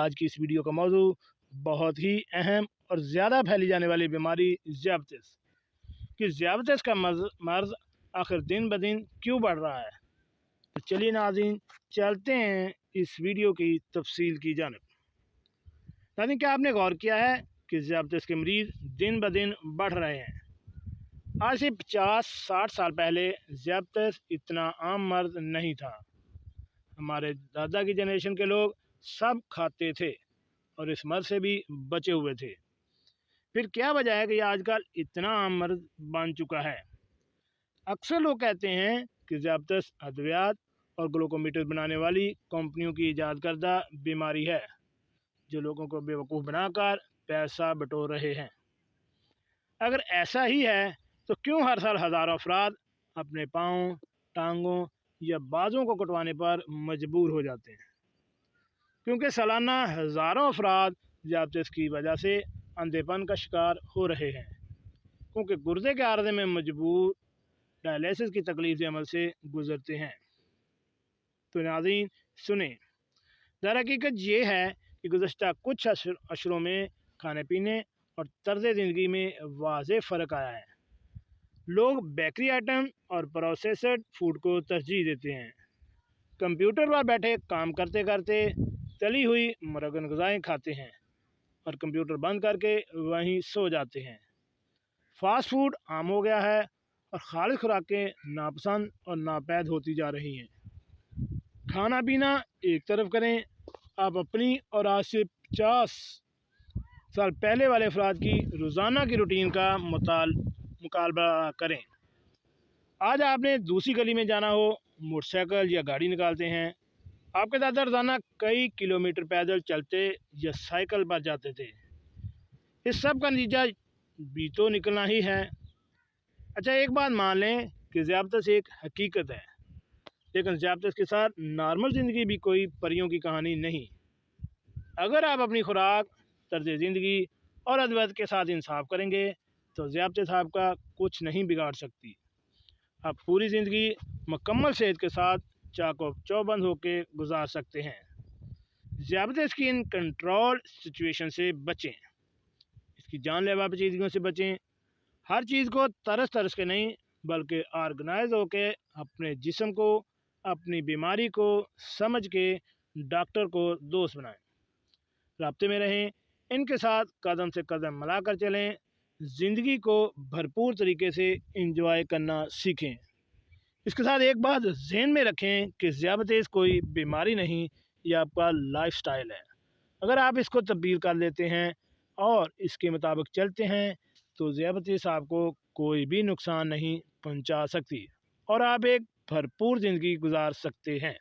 آج کی اس ویڈیو کا موضوع بہت ہی اہم اور زیادہ پھیلی جانے والی بیماری ذیابطیس کہ ذیابطیس کا مرض آخر دن بدن کیوں بڑھ رہا ہے۔ تو چلیے ناظرین، چلتے ہیں اس ویڈیو کی تفصیل کی جانب۔ ناظرین، کیا آپ نے غور کیا ہے کہ ذیابطیس کے مریض دن بدن بڑھ رہے ہیں؟ آج سے 50-60 سال پہلے ذیابطیس اتنا عام مرض نہیں تھا۔ ہمارے دادا کی جنریشن کے لوگ سب کھاتے تھے اور اس مرض سے بھی بچے ہوئے تھے۔ پھر کیا وجہ ہے کہ یہ آج کل اتنا عام مرض بن چکا ہے؟ اکثر لوگ کہتے ہیں کہ ذیابطیس ادویات اور گلوکومیٹر بنانے والی کمپنیوں کی ایجاد کردہ بیماری ہے جو لوگوں کو بیوقوف بنا کر پیسہ بٹور رہے ہیں۔ اگر ایسا ہی ہے تو کیوں ہر سال ہزاروں افراد اپنے پاؤں، ٹانگوں یا بازوں کو کٹوانے پر مجبور ہو جاتے ہیں؟ کیونکہ سالانہ ہزاروں افراد ذیابطیس کی وجہ سے اندھے پن کا شکار ہو رہے ہیں، کیونکہ گردے کے عارضے میں مجبور ڈائلیسس کی تکلیف عمل سے گزرتے ہیں۔ تو ناظرین سنیں، درحقیقت یہ ہے کہ گزشتہ کچھ عشروں میں کھانے پینے اور طرز زندگی میں واضح فرق آیا ہے۔ لوگ بیکری آئٹم اور پروسیسڈ فوڈ کو ترجیح دیتے ہیں۔ کمپیوٹر پر بیٹھے کام کرتے کرتے تلی ہوئی مرغن غذائیں کھاتے ہیں اور کمپیوٹر بند کر کے وہیں سو جاتے ہیں۔ فاسٹ فوڈ عام ہو گیا ہے اور خالص خوراکیں ناپسند اور ناپید ہوتی جا رہی ہیں۔ کھانا پینا ایک طرف کریں، آپ اپنی اور آج سے 50 سال پہلے والے افراد کی روزانہ کی روٹین کا مطالبہ کریں۔ آج آپ نے دوسری گلی میں جانا ہو، موٹر سائیکل یا گاڑی نکالتے ہیں۔ آپ کے دادا روزانہ کئی کلومیٹر پیدل چلتے یا سائیکل پر جاتے تھے۔ اس سب کا نتیجہ بھی تو نکلنا ہی ہے۔ اچھا، ایک بات مان لیں کہ ذیابطیس ایک حقیقت ہے، لیکن ذیابطیس کے ساتھ نارمل زندگی بھی کوئی پریوں کی کہانی نہیں۔ اگر آپ اپنی خوراک، طرز زندگی اور ادویات کے ساتھ انصاف کریں گے تو ذیابطیس آپ کا کچھ نہیں بگاڑ سکتی۔ آپ پوری زندگی مکمل صحت کے ساتھ چاق و چوبند ہو کے گزار سکتے ہیں۔ ذیابطیس کی ان کنٹرول سچویشن سے بچیں، اس کی جان لیوا پیچیدگیوں سے بچیں۔ ہر چیز کو ترس کے نہیں بلکہ آرگنائز ہو کے اپنے جسم کو، اپنی بیماری کو سمجھ کے ڈاکٹر کو دوست بنائیں، رابطے میں رہیں، ان کے ساتھ قدم سے قدم ملا کر چلیں، زندگی کو بھرپور طریقے سے انجوائے کرنا سیکھیں۔ اس کے ساتھ ایک بات ذہن میں رکھیں کہ ذیابطیس کوئی بیماری نہیں، یہ آپ کا لائف سٹائل ہے۔ اگر آپ اس کو تبدیل کر لیتے ہیں اور اس کے مطابق چلتے ہیں تو ذیابطیس آپ کو کوئی بھی نقصان نہیں پہنچا سکتی اور آپ ایک بھرپور زندگی گزار سکتے ہیں۔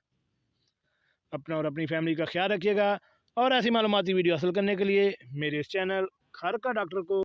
اپنا اور اپنی فیملی کا خیال رکھیے گا، اور ایسی معلوماتی ویڈیو حاصل کرنے کے لیے میرے اس چینل گھر کا ڈاکٹر کو